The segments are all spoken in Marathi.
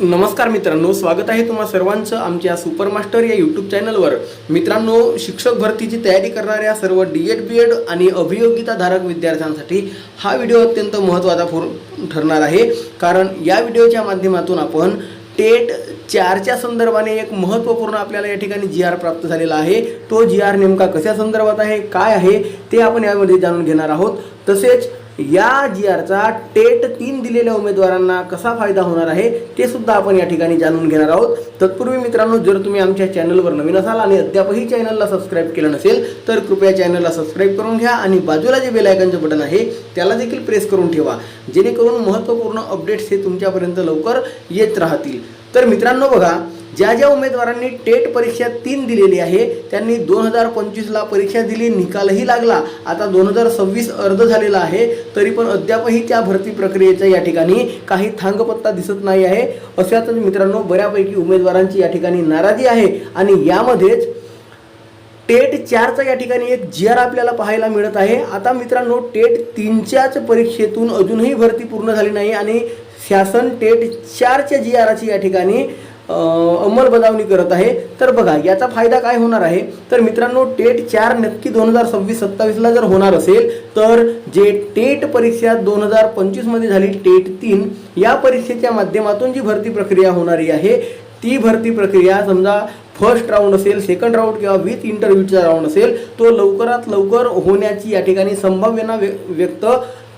नमस्कार मित्रांनो, स्वागत आहे तुम्हा सर्वांचं आमच्या सुपर मास्टर या यूट्यूब चॅनलवर। मित्रांनो, शिक्षक भरतीची तयारी करणाऱ्या सर्व डी.एड. बी.एड. आणि अभियोगिताधारक विद्यार्थ्यांसाठी हा व्हिडिओ अत्यंत महत्त्वाचा ठरणार आहे, कारण या व्हिडिओच्या माध्यमातून आपण टेट 4च्या संदर्भाने एक महत्त्वपूर्ण आपल्याला या ठिकाणी जी आर प्राप्त झालेला आहे। तो जी आर नेमका कशा संदर्भात आहे, काय आहे ते आपण यामध्ये जाणून घेणार आहोत। तसेच या जी आरचा टेट 3 दिलेल्या उमेदवारांना कसा फायदा होणार आहे ते सुद्धा आपण या ठिकाणी जाणून घेणार आहोत। तत्पूर्वी मित्रांनो, जर तुम्ही आमच्या चॅनलवर नवीन असाल आणि अद्यापही चॅनलला सबस्क्राइब केलं नसेल तर कृपया चॅनलला सबस्क्राइब करून घ्या आणि बाजूला जे बेल आयकॉनचे बटन आहे त्याला देखील प्रेस करून ठेवा, जेणेकरून महत्त्वपूर्ण अपडेट्स हे तुमच्यापर्यंत लवकर येत राहतील। तर मित्रांनो बघा, ज्या ज्या उमेदवारांनी टेट परीक्षा 3 दिलेली आहे त्यांनी 2025ला परीक्षा दिली, निकालही लागला। आता 2026 अर्ध झालेला आहे, तरी पण अद्यापही त्या भरती प्रक्रियेचा या ठिकाणी काही थांगपत्ता दिसत नाही आहे। अशातच मित्रांनो, बऱ्यापैकी उमेदवारांची या ठिकाणी नाराजी आहे आणि यामध्येच टेट 4चा या ठिकाणी एक जी आर आपल्याला पाहायला मिळत आहे। आता मित्रांनो, टेट 3च्याच परीक्षेतून अजूनही भरती पूर्ण झाली नाही आणि शासन टेट 4च्या जी आरची या ठिकाणी अंमलबजावणी करत आहे। तर बघा, याचा फायदा काय होणार आहे। तर मित्रांनो, टेट 4 नक्की 2026-27ला जर होणार असेल तर जे टेट परीक्षा 2025 मध्ये झाली टेट 3, या परीक्षेच्या माध्यमातून जी भरती प्रक्रिया होणारी आहे ती भरती प्रक्रिया समजा फर्स्ट राऊंड असेल, सेकंड राऊंड किंवा विथ इंटरव्ह्यूचा राऊंड असेल, तो लवकरात लवकर होण्याची या ठिकाणी संभाव्यता व्यक्त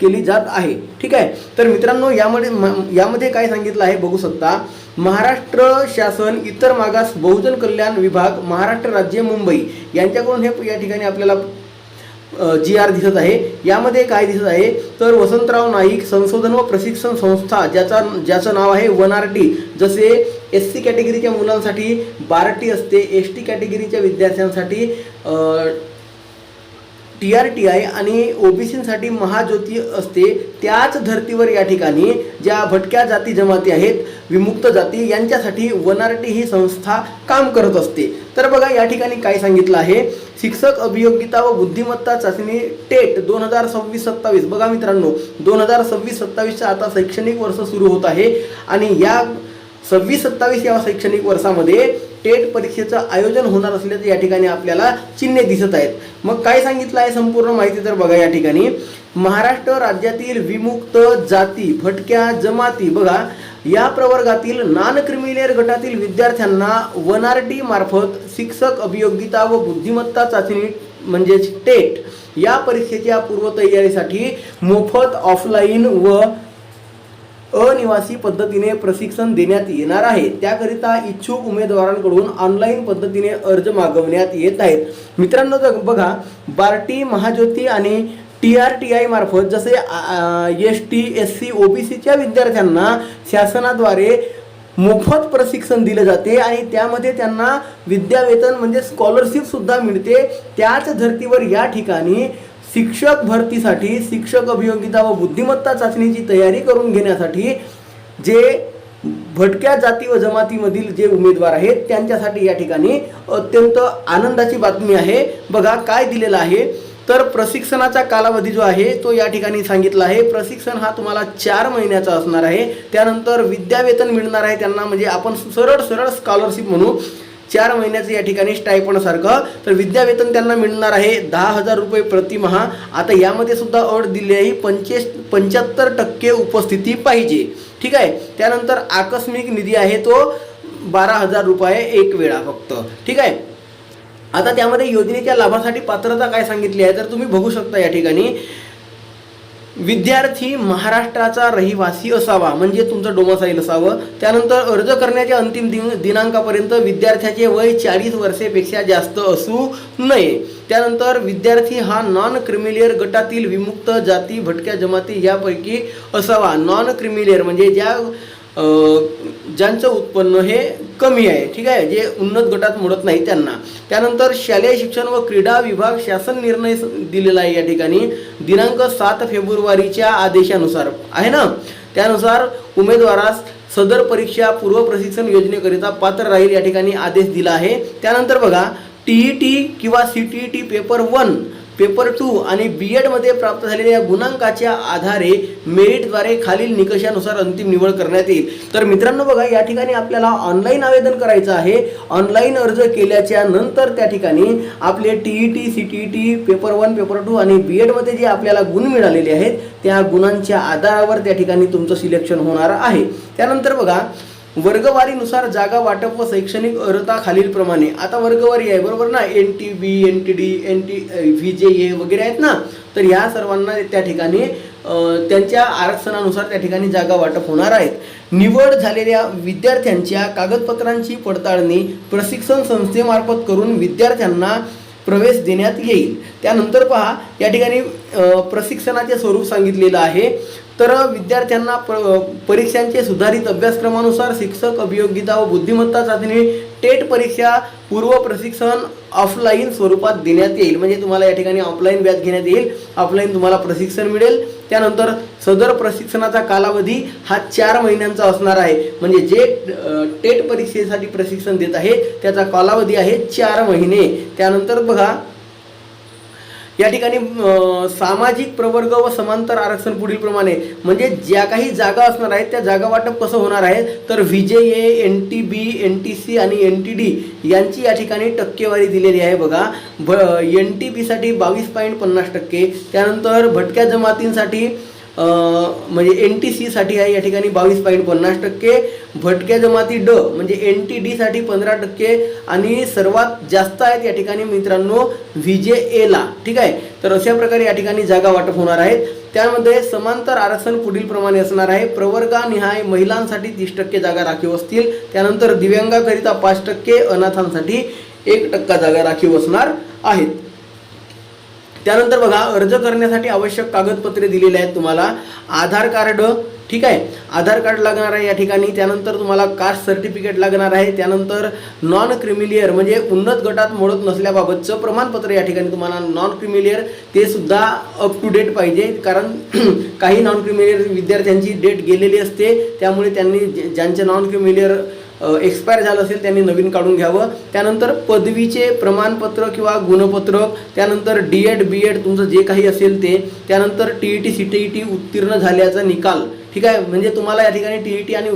केली जात आहे। ठीक आहे। तर मित्रांनो, यामध्ये काय सांगितलं आहे बघू शकता। महाराष्ट्र शासन इतर मागास बहुजन कल्याण विभाग, महाराष्ट्र राज्य, मुंबई यांच्याकडून हे या ठिकाणी आपल्याला जी आर दिसत आहे। यामध्ये काय दिसत आहे तर वसंतराव नाईक संशोधन व प्रशिक्षण संस्था, ज्याचं नाव आहे वनआरटी। जसे SC कॅटेगरीच्या मुलांसाठी बार्टी असते, ST कॅटेगरीच्या विद्यार्थ्यांसाठी TRTI आणि OBCसाठी महाज्योती असते। त्याच धर्तीवर या ठिकाणी ज्या भटक्या जाती जमाती आहेत, विमुक्त जाती, यांच्यासाठी वनआरटी ही संस्था काम करत असते। तर बघा, या ठिकाणी काय सांगितलं आहे, शिक्षक अभियोगिता व बुद्धिमत्ता चाचणी टेट 2026-27। बघा मित्रांनो, 2026-27चं आता शैक्षणिक वर्ष सुरू होत आहे आणि या 26-27 या शैक्षणिक वर्षामध्ये टेट परीक्षेचं आयोजन होणार असल्याचे या ठिकाणी आपल्याला चिन्हे दिसत आहेत। मग काय सांगितलं आहे संपूर्ण माहिती तर बघा, या ठिकाणी महाराष्ट्र राज्यातील विमुक्त जाती, भटक्या जमाती, बघा या प्रवर्गातील नॉन क्रिमिलियर गटातील विद्यार्थ्यांना वनआरटी मार्फत शिक्षक अभियोगिता व बुद्धिमत्ता चाचणी म्हणजेच टेट या परीक्षेच्या पूर्वतयारीसाठी मोफत ऑफलाईन व अनिवासी पद्धतीने प्रशिक्षण देण्यात येणार आहे। त्याकरिता इच्छुक उमेदवारांकडून ऑनलाईन पद्धतीने अर्ज मागवण्यात येत आहेत। मित्रांनो, बघा, बार्टी, महाज्योती आणि TRTI मार्फत जसे ST, SC, OBCच्या विद्यार्थ्यांना शासनाद्वारे मोफत प्रशिक्षण दिले जाते आणि त्यामध्ये त्यांना विद्यावेतन म्हणजे स्कॉलरशिप सुद्धा मिळते। त्याच धर्तीवर या ठिकाणी शिक्षक भरतीसाठी शिक्षक अभियोगिता व बुद्धिमत्ता चाचणीची तयारी करून घेण्यासाठी जे भटक्या जाती व जमातीमधील जे उमेदवार आहेत त्यांच्यासाठी या ठिकाणी अत्यंत आनंदाची बातमी आहे। बघा काय दिलेलं आहे तर प्रशिक्षणाचा कालावधी जो आहे तो या ठिकाणी सांगितला आहे। प्रशिक्षण हा तुम्हाला 4 महिन्याचा असणार आहे। त्यानंतर विद्यावेतन मिळणार आहे त्यांना, म्हणजे आपण सरळ स्कॉलरशिप म्हणू, 4 महिन्याचं या ठिकाणी स्टायपंड सारखं। तर विद्यावेतन त्यांना मिळणार आहे 10,000 रुपये प्रतिमाह। आता यामध्ये सुद्धा अट दिली आहे 75% उपस्थिती पाहिजे। ठीक आहे। त्यानंतर आकस्मिक निधी आहे तो 12,000 रुपये एक वेळा फक्त। ठीक आहे। आता त्यामध्ये योजनेच्या लाभासाठी पात्रता काय सांगितली आहे तर तुम्ही बघू शकता, या ठिकाणी विद्यार्थी महाराष्ट्राचा रहिवासी असावा, म्हणजे तुमचं डोमसाईल असावं। त्यानंतर अर्ज करण्याच्या अंतिम दिनांकापर्यंत विद्यार्थ्याचे वय 40 वर्षापेक्षा जास्त असू नये। त्यानंतर विद्यार्थी हा नॉन क्रिमिलियर गटातील विमुक्त जाती, भटक्या जमाती यापैकी असावा। नॉन क्रिमिलियर म्हणजे ज्यांचं उत्पन्न हे कमी आहे, ठीक आहे, जे उन्नत गटात मोडत नाही त्यांना। त्यानंतर शालेय शिक्षण व क्रीडा विभाग शासन निर्णय दिलेला आहे या ठिकाणी दिनांक 7 फेब्रुवारीच्या आदेशानुसार आहे ना, त्यानुसार उमेदवारास सदर परीक्षा पूर्व प्रशिक्षण योजनेकरिता पात्र राहील या ठिकाणी आदेश दिला आहे। त्यानंतर बघा, TET किंवा CTET पेपर 1 पेपर 2 आणि BEdमध्ये प्राप्त झालेल्या गुणांकाच्या आधारे मेरिटद्वारे खालील निकषानुसार अंतिम निवड करण्यात येईल. तर मित्रांनो बघा, या ठिकाणी आपल्याला ऑनलाईन आवेदन करायचं आहे. ऑनलाईन अर्ज केल्याच्या नंतर त्या ठिकाणी आपले TET, CTET, पेपर 1, पेपर 2 आणि BEdमध्ये जे आपल्याला गुण मिळालेले आहेत त्या गुणांच्या आधारावर त्या ठिकाणी तुमचं सिलेक्शन होणार आहे. त्यानंतर बघा, वर्गवारीनुसार जागा वाटप व शैक्षणिक अर्हता खालीलप्रमाणे. आता वर्गवारी आहे बरोबर ना, NTB, NTD, VJA वगैरे आहेत ना, तर ह्या सर्वांना त्या ठिकाणी त्यांच्या आरक्षणानुसार त्या ठिकाणी जागा वाटप होणार आहेत. निवड झालेल्या विद्यार्थ्यांच्या कागदपत्रांची पडताळणी प्रशिक्षण संस्थेमार्फत करून विद्यार्थ्यांना प्रवेश देण्यात येईल. त्यानंतर पहा, या ठिकाणी प्रशिक्षणाचे स्वरूप सांगितलेलं आहे. तर विद्यार्थ्यांना परीक्षांचे सुधारित अभ्यासक्रमानुसार शिक्षक अभियोगिता व बुद्धिमत्ता चाचणी टेट परीक्षा पूर्व प्रशिक्षण ऑफलाईन स्वरूपात देण्यात येईल. म्हणजे तुम्हाला या ठिकाणी ऑफलाईन बॅच घेण्यात येईल, ऑफलाईन तुम्हाला प्रशिक्षण मिळेल. त्यानंतर सदर प्रशिक्षणाचा कालावधी हा 4 महिन्यांचा असणार आहे. म्हणजे जे टेट परीक्षेसाठी प्रशिक्षण देत आहे त्याचा कालावधी आहे 4 महिने. त्यानंतर बघा, या ठिकाणी सामाजिक प्रवर्ग व समांतर आरक्षण पुढील प्रमाणे. म्हणजे ज्या काही जागा असणार आहेत त्या जागा वाटप कसं होणार आहे, तर VJA, NTB, NTC आणि NTD यांची या ठिकाणी टक्केवारी दिलेली आहे. बघा, NTB साठी 22.50%, त्यानंतर भटक्या जमातींसाठी म्हणजे NTC साठी आहे या ठिकाणी 22.50%, भटक्या जमाती ड म्हणजे NTD साठी 15% आणि सर्वात जास्त आहेत या ठिकाणी मित्रांनो VJA ला. ठीक आहे, तर अशा प्रकारे या ठिकाणी जागा वाटप होणार आहेत. त्यामध्ये समांतर आरक्षण पुढील प्रमाणे असणार आहे. प्रवर्गानिहाय महिलांसाठी 30% जागा राखीव असतील. त्यानंतर दिव्यांगाकरिता 5%, अनाथांसाठी 1% जागा राखीव असणार आहेत. त्यानंतर बघा, अर्ज करण्यासाठी आवश्यक कागदपत्रे दिलेले आहेत तुम्हाला. आधार कार्ड, ठीक आहे, आधार कार्ड लागणार आहे या ठिकाणी. त्यानंतर तुम्हाला कास्ट सर्टिफिकेट लागणार आहे. त्यानंतर नॉन क्रिमिलियर म्हणजे उन्नत गटात मोडत नसल्याबाबतचं प्रमाणपत्र या ठिकाणी तुम्हाला नॉन क्रिमिलियर ते सुद्धा अप टू डेट पाहिजे. कारण काही नॉन क्रिमिलियर विद्यार्थ्यांची डेट गेलेली असते, त्यामुळे त्यांनी ज्यांचे नॉन क्रिमिलियर एक्सपायर झालं असेल त्यांनी नवीन काढून घ्यावं. त्यानंतर पदवीचे प्रमाणपत्र किंवा गुणपत्रक, त्यानंतर DEd, BEd तुमचं जे काही असेल ते, त्यानंतर TET, CTET उत्तीर्ण झाल्याचा निकाल. ठीक आहे, म्हणजे तुम्हाला या ठिकाणी TET आणि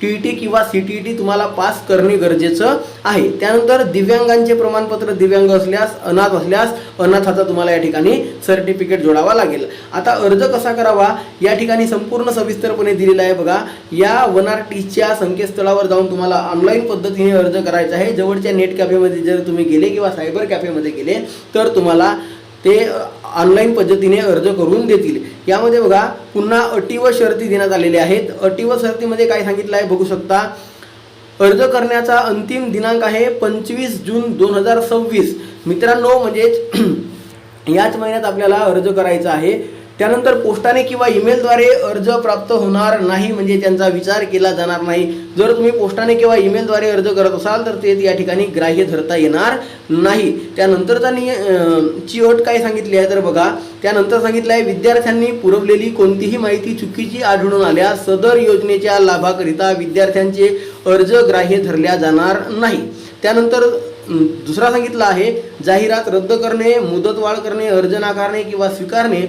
TET किंवा CTET तुम्हाला पास करणे गरजेचं आहे. त्यानंतर दिव्यांगांचे प्रमाणपत्र, दिव्यांग असल्यास, अनाथ असल्यास अनाथाचा तुम्हाला या ठिकाणी सर्टिफिकेट जोडावा लागेल. आता अर्ज कसा करावा या ठिकाणी संपूर्ण सविस्तरपणे दिलेला आहे. बघा, या WNRTच्या संकेतस्थळावर जाऊन तुम्हाला ऑनलाईन पद्धतीने अर्ज करायचा आहे. जवळच्या नेट कॅफेमध्ये जर तुम्ही गेले किंवा सायबर कॅफेमध्ये गेले तर तुम्हाला ते ऑनलाईन पद्धतीने अर्ज करून देतील. यामध्ये बघा, पुन्हा अटी व शर्ती देण्यात आलेल्या आहेत. अटी व शर्तीमध्ये काय सांगितलं आहे बघू शकता. अर्ज करण्याचा अंतिम दिनांक आहे 25 जून 2026 मित्रांनो, म्हणजेच याच महिन्यात आपल्याला अर्ज करायचा आहे. त्यानंतर पोस्टाने किंवा ईमेलद्वारे अर्ज प्राप्त होणार नाही, म्हणजे त्यांचा विचार केला जाणार नाही. जर तुम्ही पोस्टाने किंवा ईमेलद्वारे अर्ज करत असाल तर ते या ठिकाणी ग्राह्य धरता येणार नाही. त्यानंतरचा ची अट काय सांगितली आहे तर बघा, त्यानंतर सांगितलं आहे विद्यार्थ्यांनी पुरवलेली कोणतीही माहिती चुकीची आढळून आल्यास सदर योजनेच्या लाभाकरिता विद्यार्थ्यांचे अर्ज ग्राह्य धरल्या जाणार नाही. त्यानंतर दुसरा सांगितलं आहे जाहिरात रद्द करणे, मुदतवाढ करणे, अर्ज नाकारणे किंवा स्वीकारणे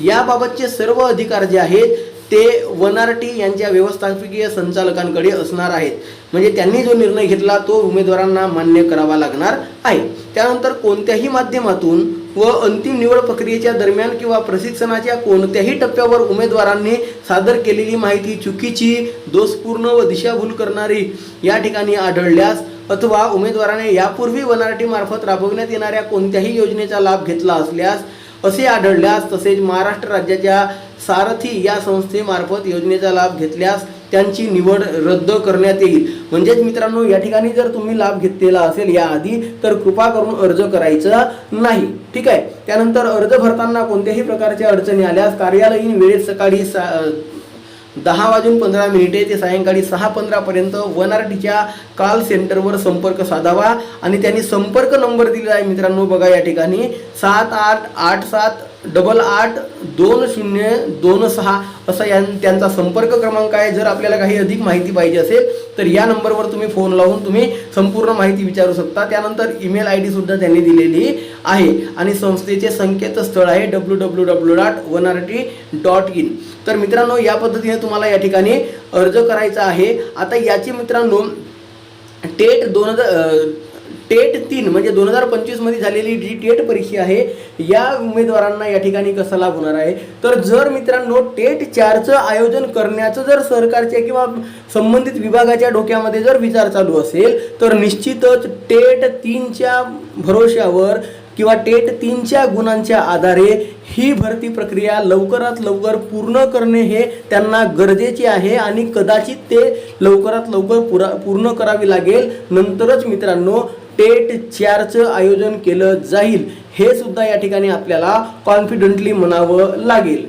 याबाबतचे सर्व अधिकार जे आहेत ते WNRT यांच्या व्यवस्थापकीय संचालकांकडे असणार आहेत. म्हणजे त्यांनी जो निर्णय घेतला तो उमेदवारांना मान्य करावा लागणार आहे. त्यानंतर कोणत्याही माध्यमातून व अंतिम निवड प्रक्रियेच्या दरम्यान किंवा प्रशिक्षणाच्या कोणत्याही टप्प्यावर उमेदवारांनी सादर केलेली माहिती चुकीची, दोषपूर्ण व दिशाभूल करणारी या ठिकाणी आढळल्यास अथवा उमेदवाराने यापूर्वी WNRT मार्फत राबवण्यात येणाऱ्या कोणत्याही योजनेचा लाभ घेतला असल्यास असे आढळल्यास, तसेच महाराष्ट्र राज्याच्या सारथी या संस्थेमार्फत योजनेचा लाभ घेतल्यास त्यांची निवड रद्द करण्यात येईल. म्हणजेच मित्रांनो, या ठिकाणी जर तुम्ही लाभ घेतलेला असेल याआधी तर कृपा करून अर्ज करायचा नाही. ठीक आहे. त्यानंतर अर्ज भरताना कोणत्याही प्रकारच्या अडचणी आल्यास कार्यालयीन वेळेत सकाळी 10:15 ते सायंकाळी 6:15 पर्यंत WNRTच्या कॉल सेंटरवर संपर्क साधावा. आणि त्यांनी संपर्क नंबर दिलेला आहे मित्रांनो, बघा या ठिकाणी 7887882026 असा त्यांचा संपर्क क्रमांक आहे. जर आपल्याला काही अधिक माहिती पाहिजे असेल तर या नंबरवर तुम्ही फोन लावून तुम्ही संपूर्ण माहिती विचारू शकता। त्यानंतर ईमेल ID सुद्धा त्यांनी दिलेली आहे आणि संस्थेचे संकेतस्थळ आहे www.1RT.in। तर मित्रांनो या पद्धतीने तुम्हाला या ठिकाणी अर्ज करायचा आहे। आता याची मित्रांनो टेट 3 म्हणजे 2025 मध्ये झालेली जी टेट परीक्षा आहे या उमेदवारांना या ठिकाणी कसा लाभ होणार आहे, तर जर मित्रांनो टेट 4चं आयोजन करण्याचं जर सरकारच्या किंवा संबंधित विभागाच्या डोक्यामध्ये जर विचार चालू असेल तर निश्चितच टेट 3च्या भरोश्यावर किंवा टेट 3च्या गुणांच्या आधारे ही भरती प्रक्रिया लवकरात लवकर पूर्ण करणे हे त्यांना गरजेचे आहे आणि कदाचित ते लवकरात लवकर पूर्ण करावी लागेल। नंतरच मित्रांनो टेट 4चं आयोजन केलं जाईल हे सुद्धा या ठिकाणी आपल्याला कॉन्फिडेंटली म्हणावं लागेल।